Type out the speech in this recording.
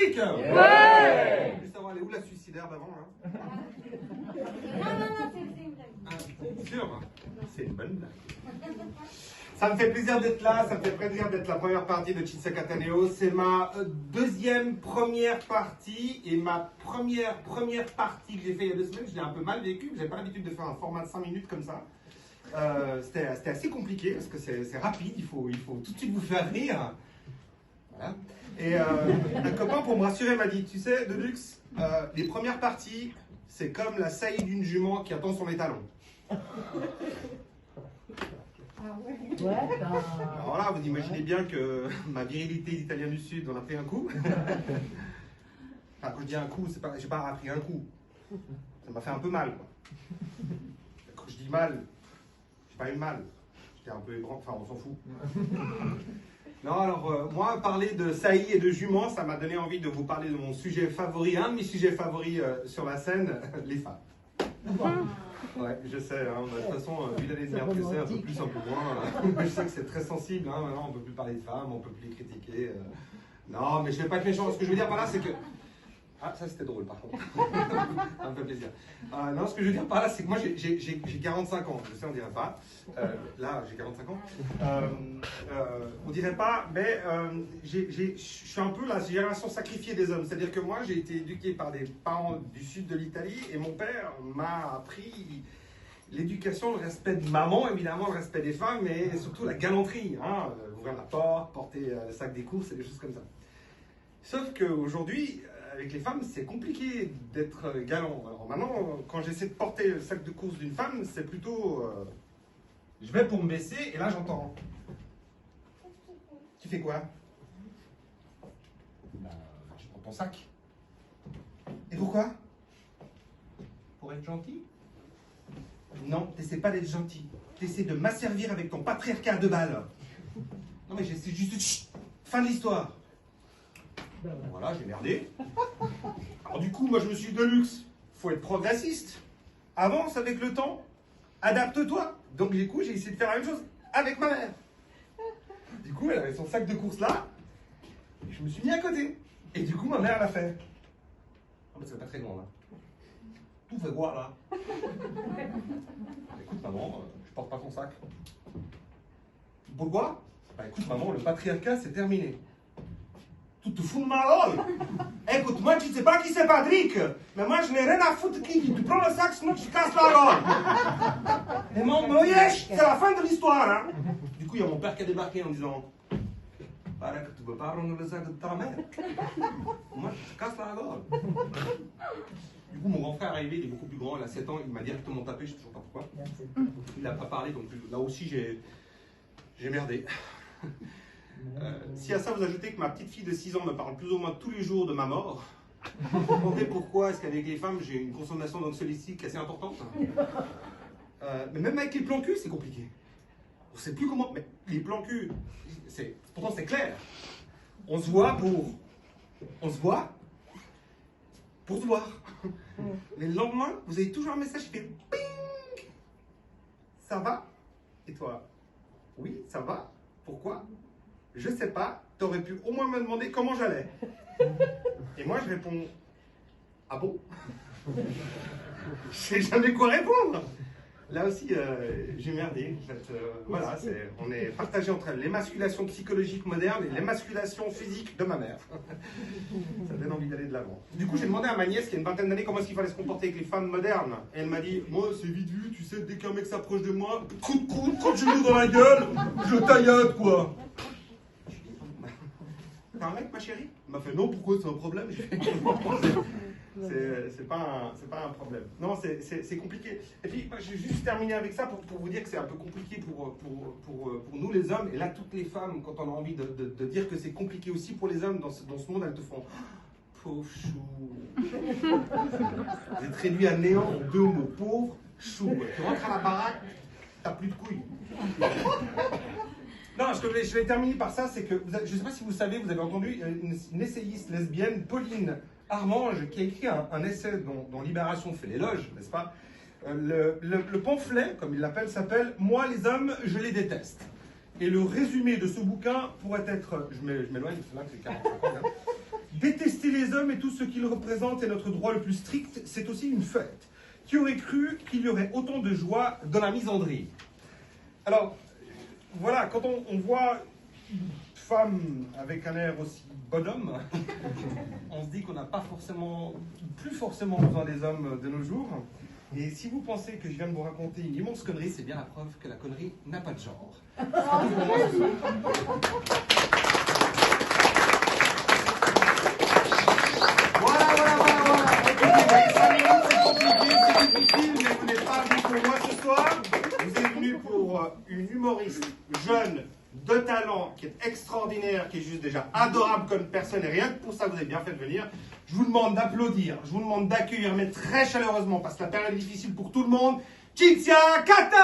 romantique? Ouais. Je veux savoir, elle est où la suicidaire d'avant, hein? Non, c'est une blague. Sûr? C'est une bonne blague. Ça me fait plaisir d'être là, ça me fait plaisir d'être la première partie de Chitsa Cataneo. C'est ma deuxième première partie et ma première partie que j'ai fait il y a 2 semaines. Je l'ai un peu mal vécu, j'ai pas l'habitude de faire un format de 5 minutes comme ça. C'était assez compliqué parce que c'est rapide, il faut tout de suite vous faire rire. Voilà. Et un copain pour me rassurer m'a dit, tu sais, Deluxe, les premières parties, c'est comme la saillie d'une jument qui attend son étalon. Alors là, vous imaginez bien que ma virilité d'Italien du Sud en a pris un coup. Enfin, quand je dis un coup, j'ai pas appris un coup. Ça m'a fait un peu mal, quoi. Quand je dis mal, j'ai pas eu mal. J'étais un peu ébranlé, enfin on s'en fout. Non, alors moi, parler de saillie et de jument, ça m'a donné envie de vous parler de mon sujet favori, un de mes sujets favoris sur la scène, les femmes. Ouais, je sais, hein, de toute façon, vu l'année de merde que c'est, un peu plus, un peu moins. Je sais que c'est très sensible, hein, maintenant on ne peut plus parler de femmes, on ne peut plus les critiquer. Non, mais je ne vais pas être méchant. Ce que je veux dire par là, c'est que. Ah, ça c'était drôle par contre. Ça me fait plaisir. Non, ce que je veux dire par là, c'est que moi j'ai 45 ans. Je sais, on dirait pas. Là, j'ai 45 ans. On dirait pas, mais je suis un peu la génération sacrifiée des hommes. C'est-à-dire que moi, j'ai été éduqué par des parents du sud de l'Italie et mon père m'a appris l'éducation, le respect de maman, évidemment, le respect des femmes, mais surtout la galanterie. Hein, ouvrir la porte, porter le sac des courses et des choses comme ça. Sauf qu'aujourd'hui, avec les femmes, c'est compliqué d'être galant. Alors maintenant, quand j'essaie de porter le sac de courses d'une femme, c'est plutôt... je vais pour me baisser, et là j'entends... Tu fais quoi? Ben, je prends ton sac. Et pourquoi? Pour être gentil? Non, t'essaies pas d'être gentil. T'essaies de m'asservir avec ton patriarcat à 2 balles. Non mais c'est juste... Chut, fin de l'histoire. Voilà, j'ai merdé. Alors du coup, moi je me suis dit, Deluxe, faut être progressiste. Avance avec le temps, adapte-toi. Donc du coup, j'ai essayé de faire la même chose avec ma mère. Du coup, elle avait son sac de courses là, et je me suis mis à côté. Et du coup, ma mère l'a fait. Ah mais c'est pas très grand là. Tout fait quoi là? Écoute maman, je porte pas ton sac. Pourquoi? Bah écoute maman, le patriarcat c'est terminé. Tu te fous de ma gueule. Écoute, moi tu sais pas qui c'est Patrick, mais moi je n'ai rien à foutre qui. Tu prends le sac sinon tu casses la gueule. Et mon yesh, c'est la fin de l'histoire. Hein. Du coup, il y a mon père qui a débarqué en disant, paraît que tu veux pas rendre le sac de ta mère. Moi je te casse la gueule. Du coup, mon grand frère est arrivé, il est beaucoup plus grand, il a 7 ans, il m'a directement tapé, je sais toujours pas pourquoi. Il n'a pas parlé, donc là aussi j'ai merdé. Si à ça vous ajoutez que ma petite fille de 6 ans me parle plus ou moins tous les jours de ma mort, vous vous demandez pourquoi est-ce qu'avec les femmes j'ai une consommation d'anxiolytiques assez importante. Mais même avec les plans cul, c'est compliqué. On ne sait plus comment. Mais les plans cul, pourtant c'est clair. On se voit se voir. Mais le lendemain, vous avez toujours un message qui fait ping. Ça va? Et toi? Oui, ça va. Pourquoi? Je sais pas. T'aurais pu au moins me demander comment j'allais. Et moi, je réponds, ah bon? Je sais jamais quoi répondre. Là aussi, j'ai merdé. En fait, voilà, on est partagé entre l'émasculation psychologique moderne et l'émasculation physique de ma mère. Ça donne envie d'aller de l'avant. Du coup, j'ai demandé à ma nièce, qui a une vingtaine d'années, comment est-ce qu'il fallait se comporter avec les femmes modernes. Et elle m'a dit, moi, c'est vite vu, tu sais, dès qu'un mec s'approche de moi, coup de genou dans la gueule, je taillade, quoi. T'as un mec, ma chérie? Elle m'a fait, non, pourquoi, c'est un problème? C'est pas un problème. Non, c'est compliqué. Et puis, je vais juste terminer avec ça pour vous dire que c'est un peu compliqué pour nous les hommes. Et là, toutes les femmes, quand on a envie de dire que c'est compliqué aussi pour les hommes dans ce monde, elles te font pauvre chou. Vous êtes réduit à néant en 2 mots. Pauvre chou. Tu rentres à la baraque, t'as plus de couilles. Non, je vais terminer par ça, c'est que, je ne sais pas si vous savez, vous avez entendu une essayiste lesbienne, Pauline Armange, qui a écrit un essai dont Libération fait l'éloge, n'est-ce pas? Le pamphlet, comme il l'appelle, s'appelle « Moi, les hommes, je les déteste ». Et le résumé de ce bouquin pourrait être, je m'éloigne, c'est là que c'est 45 ans, hein, Détester les hommes et tout ce qu'ils représentent est notre droit le plus strict, c'est aussi une fête. Qui aurait cru qu'il y aurait autant de joie dans la misandrie? Alors, voilà, quand on voit une femme avec un air aussi bonhomme, on se dit qu'on n'a pas forcément, plus forcément besoin des hommes de nos jours. Et si vous pensez que je viens de vous raconter une immense connerie, c'est bien la preuve que la connerie n'a pas de genre. Voilà. 5 minutes, c'est compliqué, c'est difficile, mais vous n'êtes pas venu pour moi ce soir. Vous êtes venu pour une humoriste jeune, de talent, qui est extraordinaire, qui est juste déjà adorable comme personne, et rien que pour ça, vous avez bien fait de venir. Je vous demande d'applaudir, je vous demande d'accueillir, mais très chaleureusement, parce que la période est difficile pour tout le monde, Titia Kata!